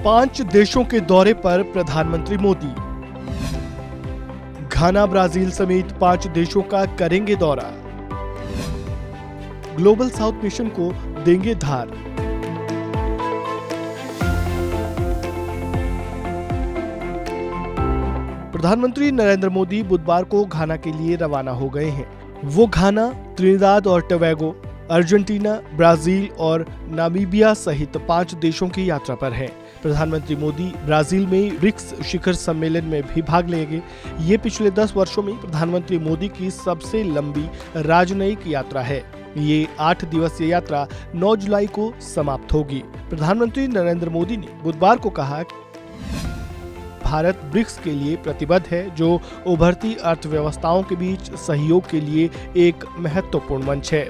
5 देशों के दौरे पर प्रधानमंत्री मोदी। घाना, ब्राजील समेत 5 देशों का करेंगे दौरा। ग्लोबल साउथ मिशन को देंगे धार। प्रधानमंत्री नरेंद्र मोदी बुधवार को घाना के लिए रवाना हो गए हैं। वो घाना, त्रिनिदाद और टोबैगो, अर्जेंटीना, ब्राजील और नामीबिया सहित 5 देशों की यात्रा पर हैं। प्रधानमंत्री मोदी ब्राजील में ब्रिक्स शिखर सम्मेलन में भी भाग लेंगे। ये पिछले 10 वर्षों में प्रधानमंत्री मोदी की सबसे लंबी राजनयिक यात्रा है। ये 8 दिवसीय यात्रा 9 जुलाई को समाप्त होगी। प्रधानमंत्री नरेंद्र मोदी ने बुधवार को कहा कि भारत ब्रिक्स के लिए प्रतिबद्ध है, जो उभरती अर्थव्यवस्थाओं के बीच सहयोग के लिए एक महत्वपूर्ण मंच है।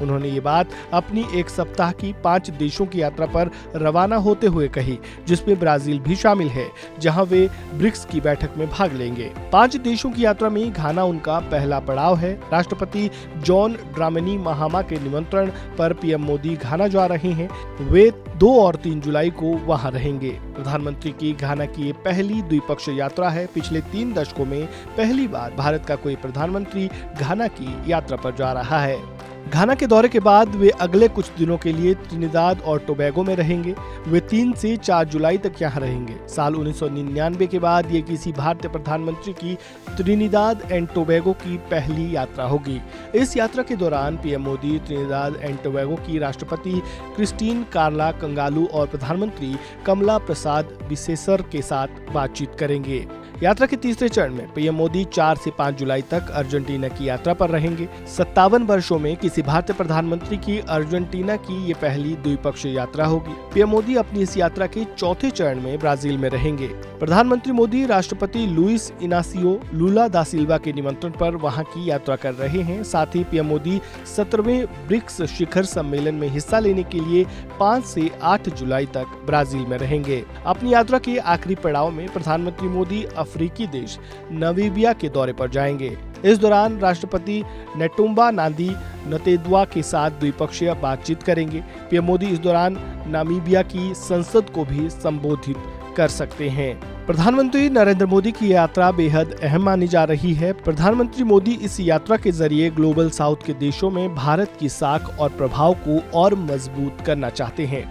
उन्होंने ये बात अपनी 1 सप्ताह की 5 देशों की यात्रा पर रवाना होते हुए कही, जिसमें ब्राजील भी शामिल है, जहां वे ब्रिक्स की बैठक में भाग लेंगे। 5 देशों की यात्रा में घाना उनका पहला पड़ाव है। राष्ट्रपति जॉन ड्रामनी महामा के निमंत्रण पर पीएम मोदी घाना जा रहे हैं। वे 2 और 3 जुलाई को वहां रहेंगे। प्रधानमंत्री की घाना की ये पहली द्विपक्षीय यात्रा है। पिछले 3 दशकों में पहली बार भारत का कोई प्रधानमंत्री घाना की यात्रा पर जा रहा है। घाना के दौरे के बाद वे अगले कुछ दिनों के लिए त्रिनिदाद और टोबैगो में रहेंगे। वे 3 से 4 जुलाई तक यहाँ रहेंगे। साल 1999 के बाद ये किसी भारतीय प्रधानमंत्री की त्रिनिदाद एंड टोबैगो की पहली यात्रा होगी। इस यात्रा के दौरान PM Modi Trinidad and Tobago की राष्ट्रपति क्रिस्टीन कार्ला कंगालू और प्रधानमंत्री कमला प्रसाद बिसेसर के साथ बातचीत करेंगे। यात्रा के तीसरे चरण में पीएम मोदी 4 से 5 जुलाई तक अर्जेंटीना की यात्रा पर रहेंगे। 57 वर्षों में किसी भारतीय प्रधानमंत्री की अर्जेंटीना की ये पहली द्विपक्षीय यात्रा होगी। पीएम मोदी अपनी इस यात्रा के चौथे चरण में ब्राजील में रहेंगे। प्रधानमंत्री मोदी राष्ट्रपति लुइस इनासियो लुला दा सिल्वा के निमंत्रण पर वहां की यात्रा कर रहे हैं। साथ ही पीएम मोदी 17वें ब्रिक्स शिखर सम्मेलन में हिस्सा लेने के लिए 5 से 8 जुलाई तक ब्राजील में रहेंगे। अपनी यात्रा के आखिरी पड़ाव में प्रधानमंत्री मोदी अफ्रीकी देश नामीबिया के दौरे पर जाएंगे। इस दौरान राष्ट्रपति नेटुम्बा नांदी नतेद्वा के साथ द्विपक्षीय बातचीत करेंगे। पीएम मोदी इस दौरान नामीबिया की संसद को भी संबोधित कर सकते हैं। प्रधानमंत्री नरेंद्र मोदी की यात्रा बेहद अहम मानी जा रही है। प्रधानमंत्री मोदी इस यात्रा के जरिए ग्लोबल साउथ के देशों में भारत की साख और प्रभाव को और मजबूत करना चाहते हैं।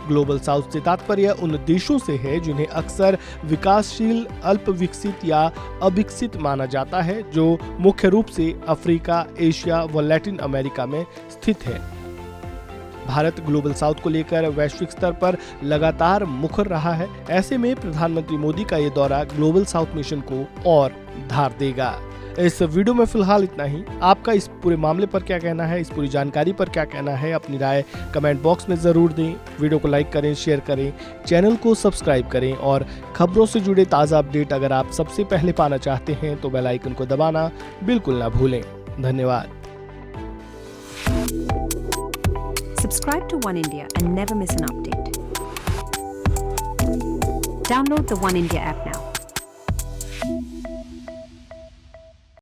ग्लोबल साउथ से तात्पर्य उन देशों से है जिन्हें अक्सर विकासशील, अल्प विकसित या अविकसित माना जाता है, जो मुख्य रूप से अफ्रीका, एशिया व लैटिन अमेरिका में स्थित है। भारत ग्लोबल साउथ को लेकर वैश्विक स्तर पर लगातार मुखर रहा है। ऐसे में प्रधानमंत्री मोदी का ये दौरा ग्लोबल साउथ मिशन को और धार देगा। इस वीडियो में फिलहाल इतना ही। आपका इस पूरे मामले पर क्या कहना है, इस पूरी जानकारी पर क्या कहना है, अपनी राय कमेंट बॉक्स में जरूर दें। वीडियो को लाइक करें, शेयर करें, चैनल को सब्सक्राइब करें और खबरों से जुड़े ताज़ा अपडेट अगर आप सबसे पहले पाना चाहते हैं तो बेल आइकन को दबाना बिल्कुल ना भूलें। धन्यवाद। Subscribe to One India and never miss an update. Download the One India app now.